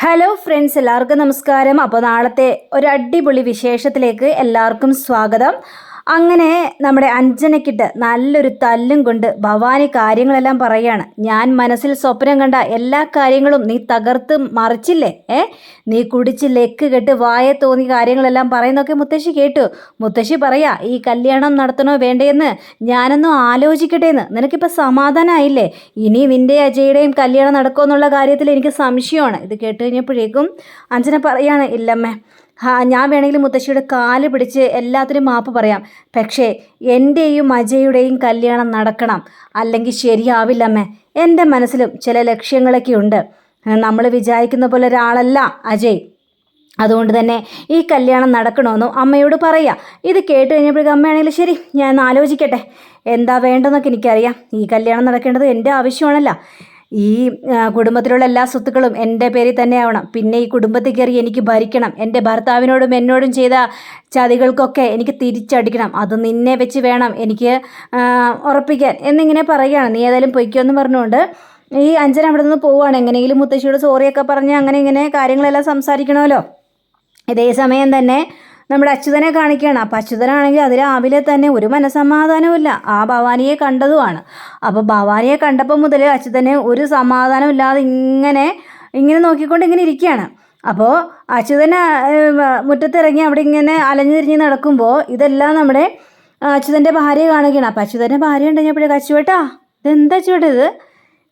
Hello friends, എല്ലാവർക്കും നമസ്കാരം. അപ്പോൾ നാളത്തെ ഒരു അടിപൊളി വിശേഷത്തിലേക്ക് എല്ലാവർക്കും സ്വാഗതം. അങ്ങനെ നമ്മുടെ അഞ്ജനയ്ക്കിട്ട് നല്ലൊരു തല്ലും കൊണ്ട് ഭവാനി കാര്യങ്ങളെല്ലാം പറയുകയാണ്. ഞാൻ മനസ്സിൽ സ്വപ്നം കണ്ട എല്ലാ കാര്യങ്ങളും നീ തകർത്ത് മറിച്ചില്ലേ? നീ കുടിച്ച് ലെക്ക് കെട്ട് വായ തോന്നിയ കാര്യങ്ങളെല്ലാം പറയുന്നതൊക്കെ മുത്തശ്ശി കേട്ടു. മുത്തശ്ശി പറയാ, ഈ കല്യാണം നടത്തണോ വേണ്ടേന്ന് ഞാനൊന്നും ആലോചിക്കട്ടെ എന്ന്. നിനക്കിപ്പോൾ സമാധാനമായില്ലേ? ഇനി നിൻ്റെ അജയുടെയും കല്യാണം നടക്കുമോ എന്നുള്ള കാര്യത്തിൽ എനിക്ക് സംശയമാണ്. ഇത് കേട്ട് കഴിഞ്ഞപ്പോഴേക്കും അഞ്ജന പറയാണ്, ഇല്ലമ്മേ, ഞാൻ വേണമെങ്കിൽ മുത്തശ്ശിയുടെ കാല് പിടിച്ച് എല്ലാത്തിനും മാപ്പ് പറയാം. പക്ഷേ എൻ്റെയും അജയുടെയും കല്യാണം നടക്കണം, അല്ലെങ്കിൽ ശരിയാവില്ലമ്മേ. എൻ്റെ മനസ്സിലും ചില ലക്ഷ്യങ്ങളൊക്കെ ഉണ്ട്. നമ്മൾ വിചാരിക്കുന്ന പോലെ ഒരാളല്ല അജയ്. അതുകൊണ്ട് തന്നെ ഈ കല്യാണം നടക്കണമെന്നും അമ്മയോട് പറയാം. ഇത് കേട്ട് കഴിഞ്ഞപ്പോഴേക്കും അമ്മയാണെങ്കിൽ ശരി, ഞാൻ ആലോചിക്കട്ടെ, എന്താ വേണ്ടെന്നൊക്കെ എനിക്കറിയാം. ഈ കല്യാണം നടക്കേണ്ടത് എൻ്റെ ആവശ്യമാണല്ലോ. ഈ കുടുംബത്തിലുള്ള എല്ലാ സ്വത്തുക്കളും എൻ്റെ പേരിൽ തന്നെ ആവണം. പിന്നെ ഈ കുടുംബത്തിൽ കയറി എനിക്ക് ഭരിക്കണം. എൻ്റെ ഭർത്താവിനോടും എന്നോടും ചെയ്ത ചതികൾക്കൊക്കെ എനിക്ക് തിരിച്ചടിക്കണം. അത് നിന്നെ വെച്ച് വേണം എനിക്ക് ഉറപ്പിക്കാൻ എന്നിങ്ങനെ പറയുകയാണ്. നീ ഏതായാലും പൊയ്ക്കോന്ന് പറഞ്ഞുകൊണ്ട് ഈ അഞ്ജന അവിടെ നിന്ന് പോവുകയാണ്. എങ്ങനെയെങ്കിലും മുത്തശ്ശിയോട് സോറിയൊക്കെ പറഞ്ഞ് അങ്ങനെ ഇങ്ങനെ കാര്യങ്ങളെല്ലാം സംസാരിക്കണമല്ലോ. ഇതേ സമയം തന്നെ നമ്മുടെ അച്യുതനെ കാണിക്കുകയാണ്. അപ്പം അച്യുതനാണെങ്കിൽ അത് രാവിലെ തന്നെ ഒരു മനസമാധാനവുമില്ല. ആ ഭവാനിയെ കണ്ടതുമാണ്. അപ്പോൾ ഭവാനിയെ കണ്ടപ്പോൾ മുതൽ അച്യുതന് ഒരു സമാധാനം ഇല്ലാതെ ഇങ്ങനെ നോക്കിക്കൊണ്ട് ഇങ്ങനെ ഇരിക്കുകയാണ്. അപ്പോൾ അച്യുതന് മുറ്റത്തിറങ്ങി അവിടെ ഇങ്ങനെ അലഞ്ഞു തിരിഞ്ഞ് നടക്കുമ്പോൾ ഇതെല്ലാം നമ്മുടെ അച്യുതൻ്റെ ഭാര്യ കാണുകയാണ്. അപ്പോൾ അച്യുതൻ്റെ ഭാര്യ ഉണ്ടെങ്കിൽപ്പോഴേക്കും, അച്ചുവേട്ടാ ഇതെന്താ അച്ചുവേട്ടാ ഇത്?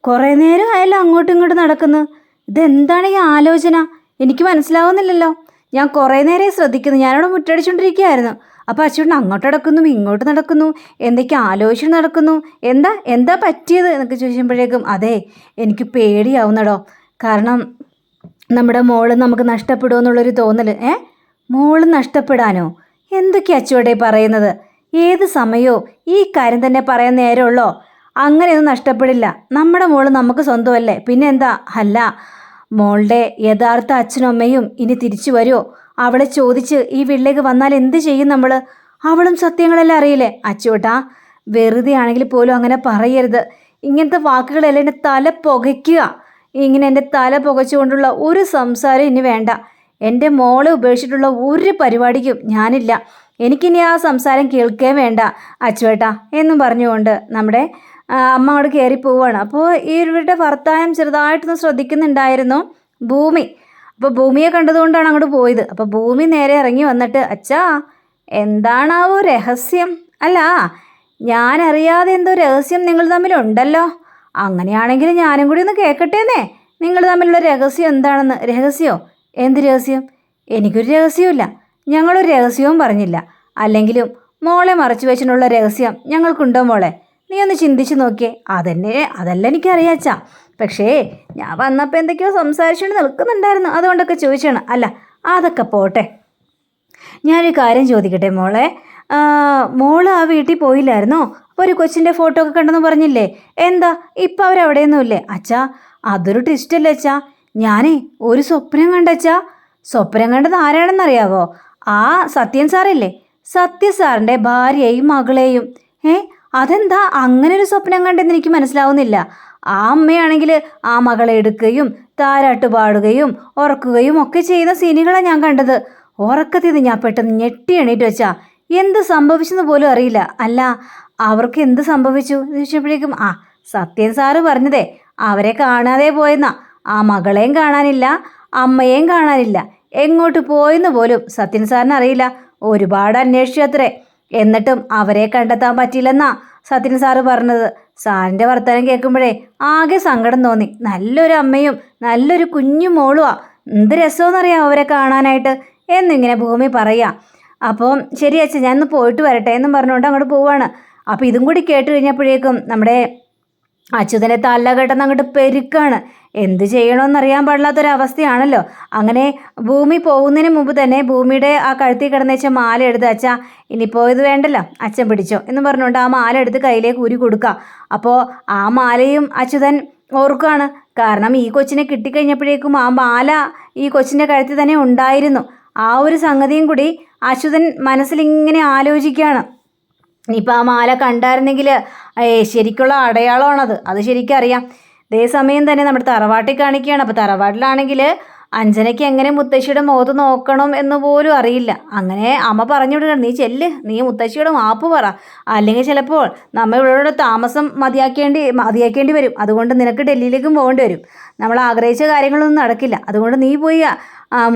കുറേ നേരം ആയല്ലോ അങ്ങോട്ടും ഇങ്ങോട്ടും നടക്കുന്നു. ഇതെന്താണ് ഈ ആലോചന? എനിക്ക് മനസ്സിലാവുന്നില്ലല്ലോ. ഞാൻ കുറേ നേരം ശ്രദ്ധിക്കുന്നു. ഞാനവിടെ മുറ്റടിച്ചുകൊണ്ടിരിക്കുകയായിരുന്നു. അപ്പോൾ അച്ഛൻ അങ്ങോട്ട് നടക്കുന്നു, ഇങ്ങോട്ട് നടക്കുന്നു, എന്തൊക്കെ ആലോചിച്ച് നടക്കുന്നു. എന്താ പറ്റിയത് എന്നൊക്കെ ചോദിക്കുമ്പോഴേക്കും, അതെ, എനിക്ക് പേടിയാവുന്നടോ. കാരണം നമ്മുടെ മോള് നമുക്ക് നഷ്ടപ്പെടുമെന്നുള്ളൊരു തോന്നൽ. മോള് നഷ്ടപ്പെടാനോ? എന്തൊക്കെയാ അച്ചുവടെ പറയുന്നത്? ഏത് സമയവും ഈ കാര്യം തന്നെ പറയാൻ നേരമുള്ളോ? അങ്ങനെയൊന്നും നഷ്ടപ്പെടില്ല. നമ്മുടെ മോള് നമുക്ക് സ്വന്തമല്ലേ, പിന്നെ എന്താ? അല്ല, മോളുടെ യഥാർത്ഥ അച്ഛനും അമ്മയും ഇനി തിരിച്ചു വരുമോ? അവളെ ചോദിച്ച് ഈ വീട്ടിലേക്ക് വന്നാൽ എന്ത് ചെയ്യും നമ്മൾ? അവളും സത്യങ്ങളെല്ലാം അറിയില്ലേ? അച്ചോട്ടാ, വെറുതെ ആണെങ്കിൽ പോലും അങ്ങനെ പറയരുത്. ഇങ്ങനത്തെ വാക്കുകളെല്ലാം എൻ്റെ തല പുകയ്ക്കുക. ഇങ്ങനെ എൻ്റെ തല പുകച്ചുകൊണ്ടുള്ള ഒരു സംസാരം ഇനി വേണ്ട. എൻ്റെ മോളെ ഉപേക്ഷിച്ചിട്ടുള്ള ഒരു പരിപാടിക്കും ഞാനില്ല. എനിക്കിനി ആ സംസാരം കേൾക്കേ വേണ്ട അച്ചുവേട്ടാ എന്നും പറഞ്ഞുകൊണ്ട് നമ്മുടെ അമ്മ അവിടെ കയറി പോവുകയാണ്. അപ്പോൾ ഇവരുടെ ഭർത്താവ് ചെറുതായിട്ടൊന്ന് ശ്രദ്ധിക്കുന്നുണ്ടായിരുന്നു ഭൂമി. അപ്പോൾ ഭൂമിയെ കണ്ടതുകൊണ്ടാണ് അങ്ങോട്ട് പോയത്. അപ്പോൾ ഭൂമി നേരെ ഇറങ്ങി വന്നിട്ട്, അച്ഛാ എന്താണാവോ രഹസ്യം? അല്ല, ഞാനറിയാതെ എന്തോ രഹസ്യം നിങ്ങൾ തമ്മിലുണ്ടല്ലോ. അങ്ങനെയാണെങ്കിൽ ഞാനും കൂടി ഒന്ന് കേൾക്കട്ടേന്നേ, നിങ്ങൾ തമ്മിലുള്ള രഹസ്യം എന്താണെന്ന്. രഹസ്യമോ? എന്ത് രഹസ്യം? എനിക്കൊരു രഹസ്യമില്ല. ഞങ്ങളൊരു രഹസ്യവും പറഞ്ഞില്ല. അല്ലെങ്കിലും മോളെ മറച്ചു വെച്ചിട്ടുള്ള രഹസ്യം ഞങ്ങൾക്കുണ്ടോ മോളെ? നീ ഒന്ന് ചിന്തിച്ച് നോക്കിയേ. അതല്ല എനിക്കറിയാച്ചാ. പക്ഷേ ഞാൻ വന്നപ്പോൾ എന്തൊക്കെയോ സംസാരിച്ചുകൊണ്ട് നിൽക്കുന്നുണ്ടായിരുന്നു, അതുകൊണ്ടൊക്കെ ചോദിച്ചാണ്. അല്ല, അതൊക്കെ പോട്ടെ. ഞാനൊരു കാര്യം ചോദിക്കട്ടെ മോളെ. മോള് ആ വീട്ടിൽ പോയില്ലായിരുന്നോ? അപ്പോൾ ഒരു കൊച്ചിൻ്റെ ഫോട്ടോ ഒക്കെ കണ്ടെന്ന് പറഞ്ഞില്ലേ? എന്താ ഇപ്പം അവരവിടെയൊന്നുമില്ലേ? അച്ഛാ, അതൊരു ട്വിസ്റ്റല്ലേ അച്ഛാ. ഞാനേ ഒരു സ്വപ്നം കണ്ടച്ചാ. സ്വപ്നം കണ്ടത് ആരാണെന്നറിയാവോ? ആ സത്യൻ സാറില്ലേ, സത്യ സാറിൻ്റെ ഭാര്യയെയും മകളെയും. അതെന്താ അങ്ങനെ ഒരു സ്വപ്നം കണ്ടെന്ന് എനിക്ക് മനസ്സിലാവുന്നില്ല. ആ അമ്മയാണെങ്കിൽ ആ മകളെ എടുക്കുകയും താരാട്ട് പാടുകയും ഉറക്കുകയും ഒക്കെ ചെയ്യുന്ന സീനുകളാണ് ഞാൻ കണ്ടത്. ഉറക്കത്തിൽ ഞാൻ പെട്ടെന്ന് ഞെട്ടി എണീറ്റ് വെച്ചാ. എന്ത് സംഭവിച്ചെന്ന് പോലും അറിയില്ല. അല്ല, അവർക്ക് എന്ത് സംഭവിച്ചു എന്ന് ചോദിച്ചപ്പോഴേക്കും സത്യൻ സാറ് പറഞ്ഞതേ അവരെ കാണാതെ പോയെന്നാ. ആ മകളെയും കാണാനില്ല, അമ്മയെയും കാണാനില്ല. എങ്ങോട്ട് പോയെന്ന് പോലും സത്യൻ സാറിന് അറിയില്ല. ഒരുപാട് അന്വേഷിച്ചു അത്രേ. എന്നിട്ടും അവരെ കണ്ടെത്താൻ പറ്റിയില്ലെന്നാ സത്യൻ സാറ് പറഞ്ഞത്. സാറിൻ്റെ വർത്തമാനം കേൾക്കുമ്പോഴേ ആകെ സങ്കടം തോന്നി. നല്ലൊരു അമ്മയും നല്ലൊരു കുഞ്ഞു മോളുവാ. എന്ത് രസമെന്നറിയാം അവരെ കാണാനായിട്ട് എന്നിങ്ങനെ ഭൂമി പറയാം. അപ്പോൾ ശരി അച്ഛൻ, ഞാൻ ഒന്ന് പോയിട്ട് വരട്ടെ എന്നും പറഞ്ഞുകൊണ്ട് അങ്ങോട്ട് പോവാണ്. അപ്പോൾ ഇതും കൂടി കേട്ട് കഴിഞ്ഞപ്പോഴേക്കും നമ്മുടെ അച്യുതനെ തല കെട്ടെന്ന് അങ്ങോട്ട് പെരുക്കാണ്. എന്ത് ചെയ്യണമെന്നറിയാൻ പാടില്ലാത്തൊരവസ്ഥയാണല്ലോ. അങ്ങനെ ഭൂമി പോകുന്നതിന് മുമ്പ് തന്നെ ഭൂമിയുടെ ആ കഴുത്തിൽ കിടന്നേച്ച മാല എടുത്ത്, അച്ഛാ ഇനിയിപ്പോൾ ഇത് വേണ്ടല്ലോ, അച്ഛൻ പിടിച്ചോ എന്ന് പറഞ്ഞുകൊണ്ട് ആ മാല എടുത്ത് കയ്യിലേക്ക് ഊരി കൊടുക്കുക. അപ്പോൾ ആ മാലയും അച്യുതൻ ഓർക്കുകയാണ്. കാരണം ഈ കൊച്ചിനെ കിട്ടിക്കഴിഞ്ഞപ്പോഴേക്കും ആ മാല ഈ കൊച്ചിൻ്റെ കഴുത്തിൽ തന്നെ ഉണ്ടായിരുന്നു. ആ ഒരു സംഗതിയും കൂടി അച്യുതൻ മനസ്സിലിങ്ങനെ ആലോചിക്കുകയാണ്. ഇനിയിപ്പോൾ ആ മാല കണ്ടായിരുന്നെങ്കിൽ ശരിക്കുള്ള അടയാളമാണത്, അത് ശരിക്കും അറിയാം. അതേ സമയം തന്നെ നമ്മുടെ തറവാട്ടിൽ കാണിക്കുകയാണ്. അപ്പോൾ തറവാട്ടിലാണെങ്കിൽ അഞ്ജനയ്ക്ക് എങ്ങനെ മുത്തശ്ശിയുടെ മുഖത്ത് നോക്കണം എന്ന് പോലും അറിയില്ല. അങ്ങനെ അമ്മ പറഞ്ഞു വിടുകയാണ്, നീ ചെല്ല്, നീ മുത്തശ്ശിയോട് മാപ്പ് പറ, അല്ലെങ്കിൽ ചിലപ്പോൾ നമ്മൾ ഇവളോട് താമസം മതിയാക്കേണ്ടി വരും. അതുകൊണ്ട് നിനക്ക് ഡൽഹിയിലേക്കും പോകേണ്ടി വരും. നമ്മൾ ആഗ്രഹിച്ച കാര്യങ്ങളൊന്നും നടക്കില്ല. അതുകൊണ്ട് നീ പോയി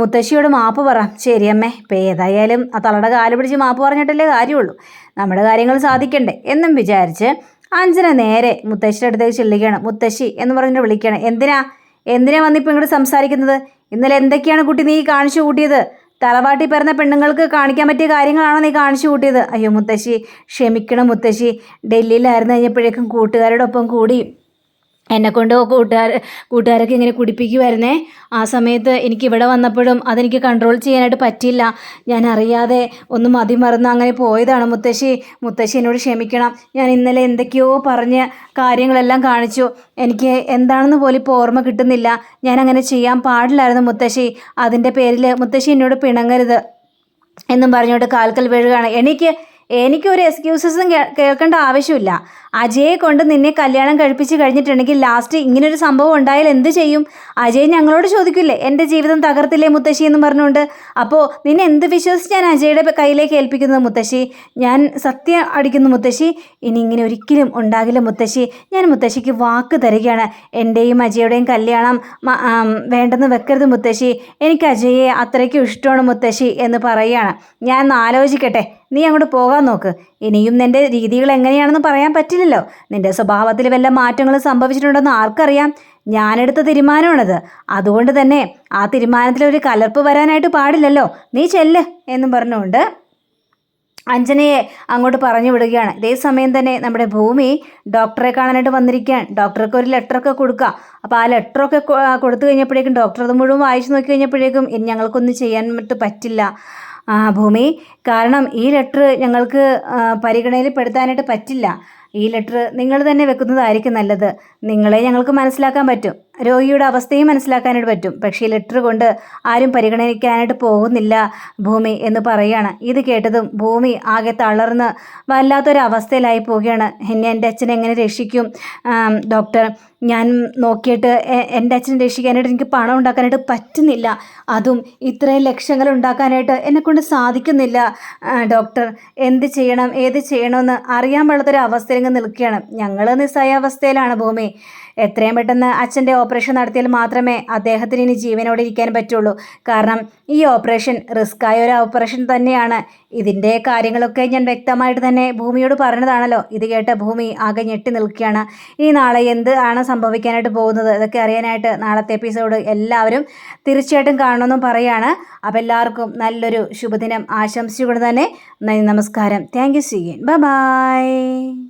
മുത്തശ്ശിയോട് മാപ്പ് പറ. ശരിയമ്മേ, ഇപ്പം ഏതായാലും ആ തളയുടെ കാല് പിടിച്ച് മാപ്പ് പറഞ്ഞിട്ടല്ലേ കാര്യമുള്ളൂ, നമ്മുടെ കാര്യങ്ങൾ സാധിക്കണ്ടേ എന്നും വിചാരിച്ച് അഞ്ജന നേരെ മുത്തശ്ശിയുടെ അടുത്തേക്ക് ചെല്ലുകയാണ്. മുത്തശ്ശി എന്ന് പറഞ്ഞിട്ട് വിളിക്കുകയാണ്. എന്തിനാ വന്നിപ്പോൾ ഇങ്ങോട്ട് സംസാരിക്കുന്നത്? ഇന്നലെ എന്തൊക്കെയാണ് കുട്ടി നീ കാണിച്ചു കൂട്ടിയത്? തറവാട്ടി പിറന്ന പെണ്ണുങ്ങൾക്ക് കാണിക്കാൻ പറ്റിയ കാര്യങ്ങളാണോ നീ കാണിച്ചു കൂട്ടിയത്? അയ്യോ മുത്തശ്ശി, ക്ഷമിക്കണം മുത്തശ്ശി. ഡൽഹിയിലായിരുന്നു കഴിഞ്ഞപ്പോഴേക്കും കൂട്ടുകാരോടൊപ്പം കൂടി എന്നെക്കൊണ്ട് കൂട്ടുകാരൊക്കെ ഇങ്ങനെ കുടിപ്പിക്കുമായിരുന്നേ. ആ സമയത്ത് എനിക്ക് ഇവിടെ വന്നപ്പോഴും അതെനിക്ക് കൺട്രോൾ ചെയ്യാനായിട്ട് പറ്റിയില്ല. ഞാൻ അറിയാതെ ഒന്ന് മതിമറന്ന് അങ്ങനെ പോയതാണ് മുത്തശ്ശി. മുത്തശ്ശി എന്നോട് ക്ഷമിക്കണം. ഞാൻ ഇന്നലെ എന്തൊക്കെയോ പറഞ്ഞ കാര്യങ്ങളെല്ലാം കാണിച്ചു. എനിക്ക് എന്താണെന്ന് പോലും ഇപ്പോൾ ഓർമ്മ കിട്ടുന്നില്ല. ഞാൻ അങ്ങനെ ചെയ്യാൻ പാടില്ലായിരുന്നു മുത്തശ്ശി. അതിൻ്റെ പേരിൽ മുത്തശ്ശി എന്നോട് പിണങ്ങരുത് എന്നും പറഞ്ഞുകൊണ്ട് കാൽക്കൽ വീഴുകയാണ്. എനിക്കൊരു എക്സ്ക്യൂസസും കേൾക്കേണ്ട ആവശ്യമില്ല. അജയെ കൊണ്ട് നിന്നെ കല്യാണം കഴിപ്പിച്ച് കഴിഞ്ഞിട്ടുണ്ടെങ്കിൽ ലാസ്റ്റ് ഇങ്ങനൊരു സംഭവം ഉണ്ടായാൽ എന്ത് ചെയ്യും? അജയ് ഞങ്ങളോട് ചോദിക്കില്ലേ, എൻ്റെ ജീവിതം തകർത്തില്ലേ മുത്തശ്ശി എന്ന് പറഞ്ഞുകൊണ്ട്? അപ്പോൾ നിന്നെ എന്ത് വിശ്വസിച്ച് ഞാൻ അജയുടെ കയ്യിലേക്ക് ഏൽപ്പിക്കുന്നത് മുത്തശ്ശി? ഞാൻ സത്യം അടിക്കുന്നു മുത്തശ്ശി, ഇനി ഇങ്ങനെ ഒരിക്കലും ഉണ്ടാകില്ല മുത്തശ്ശി. ഞാൻ മുത്തശ്ശിക്ക് വാക്ക് തരികയാണ്. എൻ്റെയും അജയുടെയും കല്യാണം വേണ്ടെന്ന് വെക്കരുത് മുത്തശ്ശി. എനിക്ക് അജയെ അത്രയ്ക്കും ഇഷ്ടമാണ് മുത്തശ്ശി എന്ന് പറയുകയാണ്. ഞാൻ ആലോചിക്കട്ടെ, നീ അങ്ങോട്ട് പോകാൻ നോക്ക്. ഇനിയും നിൻ്റെ രീതികൾ എങ്ങനെയാണെന്ന് പറയാൻ പറ്റില്ലല്ലോ. നിൻ്റെ സ്വഭാവത്തിൽ വല്ല മാറ്റങ്ങളും സംഭവിച്ചിട്ടുണ്ടെന്ന് ആർക്കറിയാം? ഞാനെടുത്ത തീരുമാനമാണത്. അതുകൊണ്ട് തന്നെ ആ തീരുമാനത്തിൽ ഒരു കലർപ്പ് വരാനായിട്ട് പാടില്ലല്ലോ. നീ ചെല്ല് എന്നും പറഞ്ഞുകൊണ്ട് അഞ്ജനയെ അങ്ങോട്ട് പറഞ്ഞു വിടുകയാണ്. ഇതേ സമയം തന്നെ നമ്മുടെ ഭൂമി ഡോക്ടറെ കാണാനായിട്ട് വന്നിരിക്കുകയാണ്. ഡോക്ടർക്ക് ഒരു ലെറ്ററൊക്കെ കൊടുക്കുക. അപ്പോൾ ആ ലെറ്ററൊക്കെ കൊടുത്തു കഴിഞ്ഞപ്പോഴേക്കും ഡോക്ടർ അത് മുഴുവൻ വായിച്ചു നോക്കി കഴിഞ്ഞപ്പോഴേക്കും ഇനി ഞങ്ങൾക്കൊന്നും ചെയ്യാൻ പറ്റില്ല ഭൂമി. കാരണം ഈ ലെറ്റർ ഞങ്ങൾക്ക് പരിഗണനയിൽ പെടുത്താനായിട്ട് പറ്റില്ല. ഈ ലെറ്റർ നിങ്ങൾ തന്നെ വെക്കുന്നതായിരിക്കും നല്ലത്. നിങ്ങളെ ഞങ്ങൾക്ക് മനസ്സിലാക്കാൻ പറ്റും, രോഗിയുടെ അവസ്ഥയും മനസ്സിലാക്കാനായിട്ട് പറ്റും. പക്ഷേ ഈ ലെറ്റർ കൊണ്ട് ആരും പരിഗണിക്കാനായിട്ട് പോകുന്നില്ല ഭൂമി എന്ന് പറയുകയാണ്. ഇത് കേട്ടതും ഭൂമി ആകെ തളർന്ന് വല്ലാത്തൊരവസ്ഥയിലായി പോവുകയാണ്. എൻ്റെ അച്ഛനെ എങ്ങനെ രക്ഷിക്കും ഡോക്ടർ? ഞാൻ നോക്കിയിട്ട് എൻ്റെ അച്ഛനെ രക്ഷിക്കാനായിട്ട് എനിക്ക് പണം ഉണ്ടാക്കാനായിട്ട് പറ്റുന്നില്ല. അതും ഇത്രയും ലക്ഷങ്ങൾ ഉണ്ടാക്കാനായിട്ട് എന്നെക്കൊണ്ട് സാധിക്കുന്നില്ല ഡോക്ടർ. എന്ത് ചെയ്യണം ഏത് ചെയ്യണമെന്ന് അറിയാൻ പാടാത്തൊരു അവസ്ഥയിൽ നിൽക്കുകയാണ്. ഞങ്ങൾ നിസ്സഹായാവസ്ഥയിലാണ് ഭൂമി. എത്രയും പെട്ടെന്ന് അച്ഛൻ്റെ ഓപ്പറേഷൻ നടത്തിയാൽ മാത്രമേ അദ്ദേഹത്തിന് ഇനി ജീവനോടെ ഇരിക്കാൻ പറ്റുള്ളൂ. കാരണം ഈ ഓപ്പറേഷൻ റിസ്ക്കായ ഒരു ഓപ്പറേഷൻ തന്നെയാണ്. ഇതിൻ്റെ കാര്യങ്ങളൊക്കെ ഞാൻ വ്യക്തമായിട്ട് തന്നെ ഭൂമിയോട് പറഞ്ഞതാണല്ലോ. ഇത് കേട്ട ഭൂമി ആകെ ഞെട്ടി നിൽക്കുകയാണ്. ഇനി നാളെ എന്താണ് സംഭവിക്കാനായിട്ട് പോകുന്നത് ഇതൊക്കെ അറിയാനായിട്ട് നാളത്തെ എപ്പിസോഡ് എല്ലാവരും തീർച്ചയായിട്ടും കാണണമെന്നും പറയാണ്. അപ്പോൾ എല്ലാവർക്കും നല്ലൊരു ശുഭദിനം ആശംസിച്ചുകൊണ്ട് തന്നെ നന്ദി, നമസ്കാരം. Thank you. See you. By.